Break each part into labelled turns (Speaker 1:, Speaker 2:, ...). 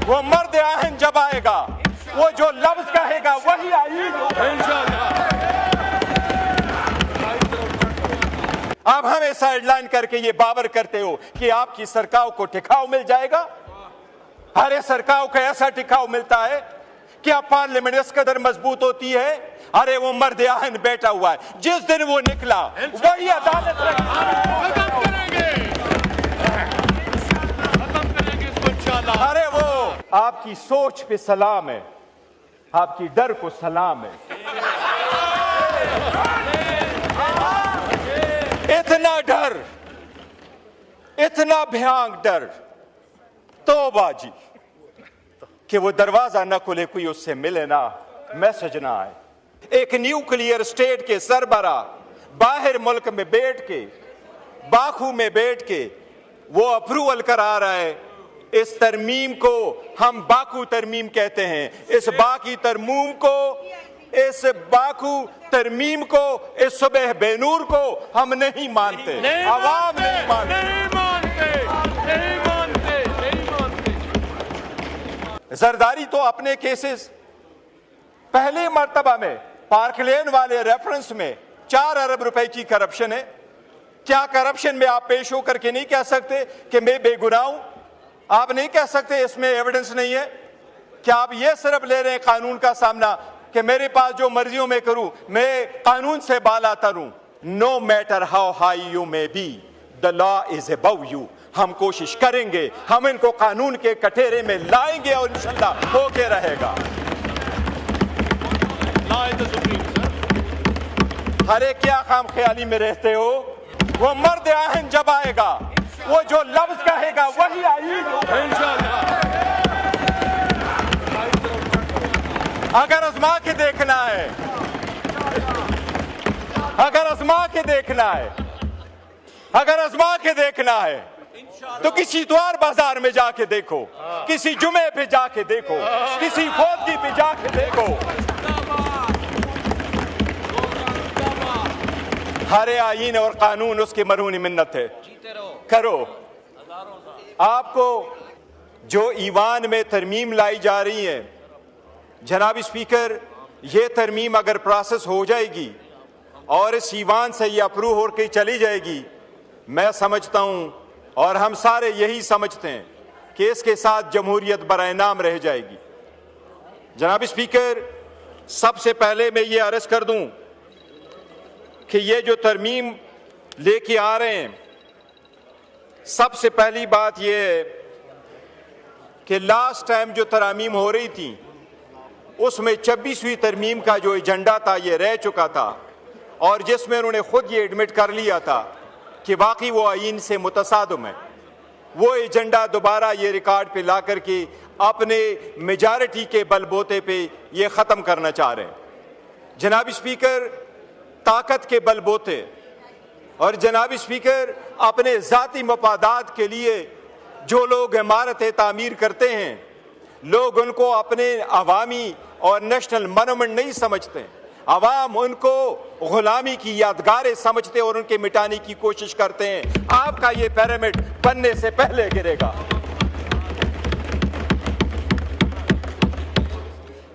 Speaker 1: वो मर्द आहन जब आएगा, वो जो लफ्ज कहेगा वही आईन होगा। आप हमें साइडलाइन करके ये बावर करते हो कि आपकी सरकार को टिकाऊ मिल जाएगा। अरे सरकार को ऐसा टिकाऊ मिलता है, क्या पार्लियामेंट इस कदर मजबूत होती है? अरे वो मर्द आहन बैठा हुआ है, जिस दिन वो निकला वही अदालत खत्म करेंगे इसको इंशाअल्लाह। अरे वो आपकी सोच पे सलाम है, आपकी डर को सलाम है। इतना डर, इतना भयानक डर, तौबा जी, कि वो दरवाजा न खुले, कोई उससे मिले ना, मैसेज ना आए। एक न्यूक्लियर स्टेट के सरबरा बाहर मुल्क में बैठ के, बाकू में बैठ के वो अप्रूवल करा रहा है। इस तरमीम को हम बाकू तरमीम कहते हैं। इस बाकी तरमीम को, इस बाकू तरमीम को, इस सुबह बेनूर को हम नहीं मानते, अवाम नहीं मानते। जरदारी तो अपने केसेस पहले मर्तबा में पार्कलेन वाले रेफरेंस में 4 अरब रुपए की करप्शन है। क्या करप्शन में आप पेश होकर के नहीं कह सकते कि मैं बेगुनाह हूं? आप नहीं कह सकते इसमें एविडेंस नहीं है? क्या आप ये सिर्फ ले रहे हैं कानून का सामना कि मेरे पास जो मर्जियों में करूं, मैं कानून से बाला तरूं? No matter how high you may be, the law is above you. हम कोशिश करेंगे, हम इनको कानून के कटोरे में लाएंगे और इंशाल्लाह होके रहेगा। अरे क्या खाम ख्याली में रहते हो? वो मर्द आहन जब आएगा, वो जो लफ्ज कहेगा वही आईन होगा इंशाअल्लाह। अगर आजमा के देखना है, अगर आजमा के देखना है, अगर आजमा के देखना है तो किसी द्वार बाजार में जाके देखो, किसी जुमे पे जाके देखो, किसी फौजी पे जाके देखो। हरे आईन और कानून उसकी मरहूनी मिन्नत है, करो। आपको जो ईवान में तरमीम लाई जा रही है, जनाब स्पीकर, ये तरमीम अगर प्रोसेस हो जाएगी और इस ईवान से ये अप्रूव होकर चली जाएगी, मैं समझता हूं और हम सारे यही समझते हैं कि इसके साथ जमहूरियत बराए नाम रह जाएगी। जनाब स्पीकर, सबसे पहले मैं ये अर्ज कर दूं कि ये जो तरमीम लेके आ रहे हैं, सबसे पहली बात यह है कि लास्ट टाइम जो तरमीम हो रही थी उसमें 26वीं तरमीम का जो एजेंडा था ये रह चुका था, और जिसमें उन्होंने खुद ये एडमिट कर लिया था कि बाकी वो आईन से मुतसादम है। वो एजेंडा दोबारा ये रिकॉर्ड पे ला करके अपने मेजॉरिटी के बलबूते पे ये ख़त्म करना चाह रहे हैं। जनाब स्पीकर, ताकत के बलबूते और जनाब स्पीकर अपने ज़ाती मफादात के लिए जो लोग इमारतें तामीर करते हैं, लोग उनको अपने अवामी और नेशनल मोनूमेंट नहीं समझते। अवाम उनको गुलामी की यादगारें समझते और उनके मिटाने की कोशिश करते हैं। आपका ये पिरामिड बनने से पहले गिरेगा।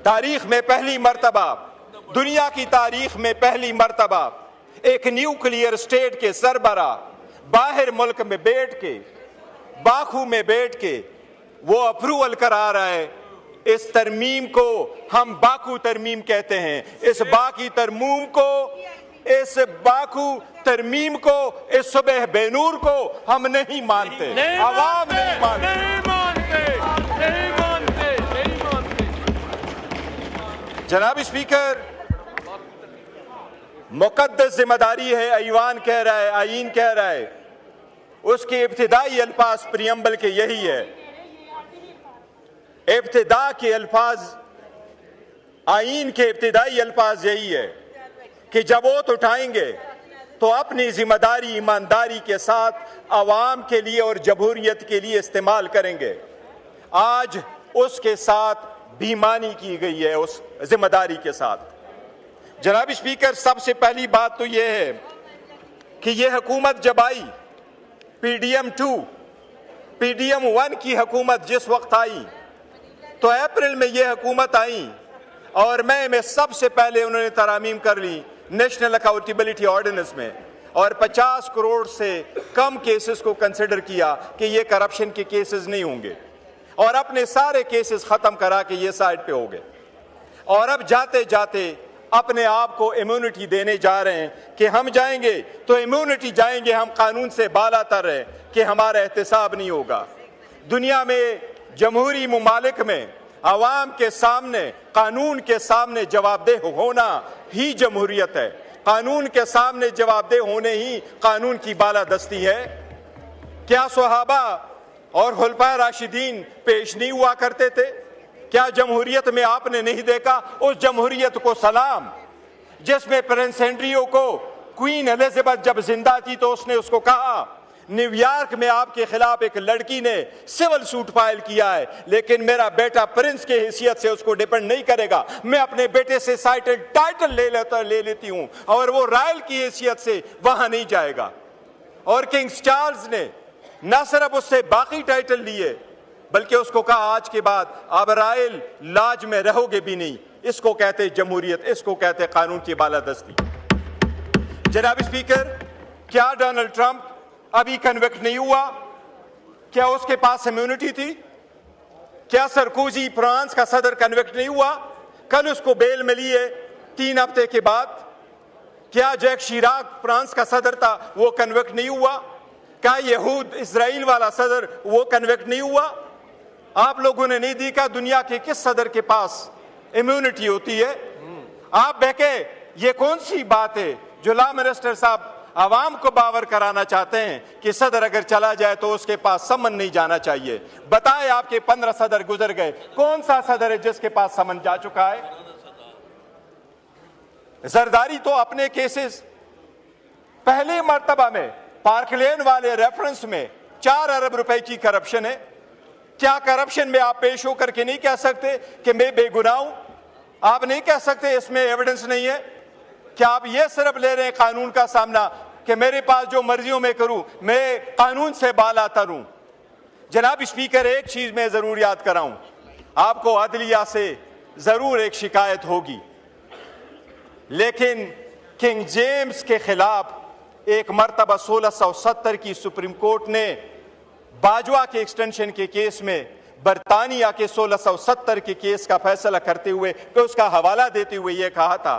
Speaker 1: तारीख में पहली मर्तबा, दुनिया की तारीख में पहली मर्तबा एक न्यूक्लियर स्टेट के सरबरा बाहर मुल्क में बैठ के, बाकू में बैठ के वो अप्रूवल करा रहा है। इस तरमीम को हम बाकू तरमीम कहते हैं। इस बाकी तरमीम को, इस बाकू तरमीम को, इस सुबह बेनूर को हम नहीं मानते, अवाम नहीं मानते। जनाब स्पीकर, मुकद्दस जिम्मेदारी है, ईवान कह रहा है, आईन कह रहा है, उसके इब्तिदाई अल्फाज प्रियम्बल के यही है। इब्तिदा के अल्फाज, आईन के इब्तिदाई अल्फाज यही है कि जब वोट उठाएंगे तो अपनी जिम्मेदारी ईमानदारी के साथ अवाम के लिए और जमहूरियत के लिए इस्तेमाल करेंगे। आज उसके साथ बेईमानी की गई है, उस जिम्मेदारी के साथ। जनाब स्पीकर, सबसे पहली बात तो यह है कि यह हुकूमत जब आई, PDM 2, PDM 1 की हुकूमत जिस वक्त आई, तो अप्रैल में ये हुकूमत आई और मई में सबसे पहले उन्होंने तरामीम कर ली नेशनल अकाउंटेबिलिटी ऑर्डिनेंस में, और 50 करोड़ से कम केसेस को कंसिडर किया कि ये करप्शन के केसेस नहीं होंगे, और अपने सारे केसेस खत्म करा के ये साइड पे हो गए। और अब जाते जाते अपने आप को इम्यूनिटी देने जा रहे हैं कि हम जाएंगे तो इम्यूनिटी जाएंगे, हम कानून से बालातर हैं कि हमारा एहतसाब नहीं होगा। दुनिया में जमहूरी मुमालिक में अवाम के सामने कानून के सामने जवाबदेह होना ही जमहूरियत है। कानून के सामने जवाबदेह होने ही कानून की बालादस्ती है। क्या सहाबा और खुलफाए राशिदीन पेश नहीं हुआ करते थे? क्या जमहूरियत में आपने नहीं देखा उस जमहूरियत को सलाम जिसमें प्रिंस एंड्रियो को क्वीन एलिजाबेथ जब जिंदा थी तो उसने उसको कहा, न्यूयॉर्क में आपके खिलाफ एक लड़की ने सिविल सूट फाइल किया है, लेकिन मेरा बेटा प्रिंस के हैसियत से उसको डिपेंड नहीं करेगा, मैं अपने बेटे से टाइटल ले लेती हूं और वो रॉयल की हैसियत से वहां नहीं जाएगा। और किंग चार्ल्स ने न सिर्फ उससे बाकी टाइटल लिए बल्कि उसको कहा आज के बाद आप रॉयल लाज में रहोगे भी नहीं। इसको कहते जमहूरियत, इसको कहते कानून की बालादस्ती। जनाब स्पीकर, क्या डोनाल्ड ट्रंप अभी कन्विक्ट नहीं हुआ? क्या उसके पास इम्यूनिटी थी? क्या सरकोजी फ्रांस का सदर कन्विक्ट नहीं हुआ? कल उसको बेल मिली है 3 हफ्ते के बाद। क्या जैक शिराक फ्रांस का सदर था, वो कन्विक्ट नहीं हुआ? क्या यहूद इजराइल वाला सदर वो कन्विक्ट नहीं हुआ? आप लोगों ने नहीं देखा दुनिया के किस सदर के पास इम्यूनिटी होती है? आप बहके ये कौन सी बात है जो लॉ मिनिस्टर साहब आवाम को बावर कराना चाहते हैं कि सदर अगर चला जाए तो उसके पास समन नहीं जाना चाहिए? बताएं, आपके 15 सदर गुजर गए, कौन सा सदर है जिसके पास समन जा चुका है? जरदारी तो अपने केसेस पहले मर्तबा में पार्कलेन वाले रेफरेंस में 4 अरब रुपए की करप्शन है। क्या करप्शन में आप पेश होकर के नहीं कह सकते कि मैं बेगुनाह हूं? आप नहीं कह सकते इसमें एविडेंस नहीं है? क्या आप ये सिर्फ ले रहे हैं कानून का सामना कि मेरे पास जो मर्जियों में करूं, मैं कानून से बालातर हूं? जनाब स्पीकर, एक चीज मैं जरूर याद कराऊं, आपको अदलिया से जरूर एक शिकायत होगी, लेकिन किंग जेम्स के खिलाफ एक मर्तबा 1670 की सुप्रीम कोर्ट ने बाजवा के एक्सटेंशन के केस में बरतानिया के 1670 के केस का फैसला करते हुए तो उसका हवाला देते हुए यह कहा था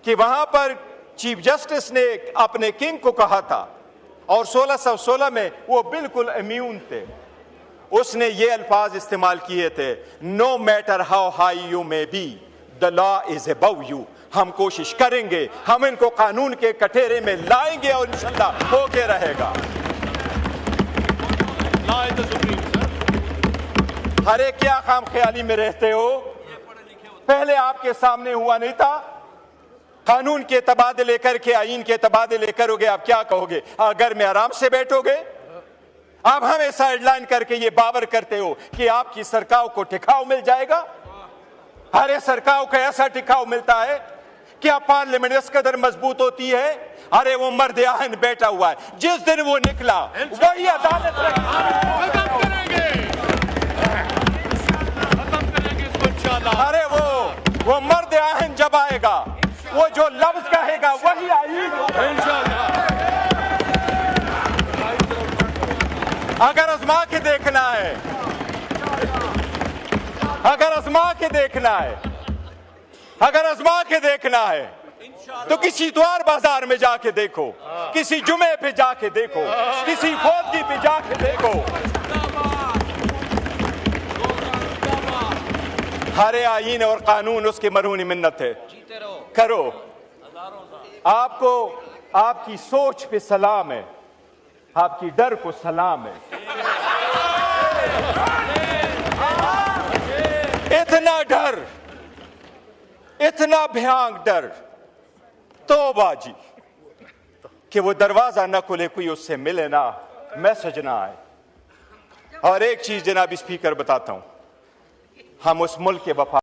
Speaker 1: कि वहां पर चीफ जस्टिस ने अपने किंग को कहा था और 1616 में वो बिल्कुल इम्यून थे। उसने ये अल्फाज इस्तेमाल किए थे, no matter how high you may be the law is above you. हम कोशिश करेंगे, हम इनको कानून के कटोरे में लाएंगे और इंशाल्लाह होके रहेगा। अरे क्या खाम ख्याली में रहते हो? पहले आपके सामने हुआ नहीं था? कानून के तबादले करके आईन के तबादले करोगे, आप क्या कहोगे? घर में आराम से बैठोगे? आप हमें साइडलाइन करके ये बावर करते हो कि आपकी सरकार को टिकाव मिल जाएगा। अरे सरकार को ऐसा टिकाव मिलता है, क्या पार्लियामेंट इस कदर मजबूत होती है? अरे वो मर्द आहन बैठा हुआ है, जिस दिन वो निकला वही अदालत खत्म करेंगे इसको इंशाल्लाह। अरे वो मर्द आहन जब आएगा, वो जो लफ्ज कहेगा वही आईन इंशाल्लाह। अगर आजमा के देखना है, अगर आजमा के देखना है, अगर आजमा के देखना है तो किसी द्वार बाजार में जाके देखो, किसी जुमे पे जाके देखो, किसी फौजी पे जाके देखो। हरे आईन और कानून उसकी मरहूनी मिन्नत है, करो। आपको आपकी सोच पे सलाम है, आपकी डर को सलाम है। इतना डर, इतना भयानक डर, तौबा जी, कि वो दरवाजा ना खुले, कोई उससे मिले ना, मैसेज ना आए। और एक चीज जनाब स्पीकर बताता हूं, हम उस मुल्क के वफा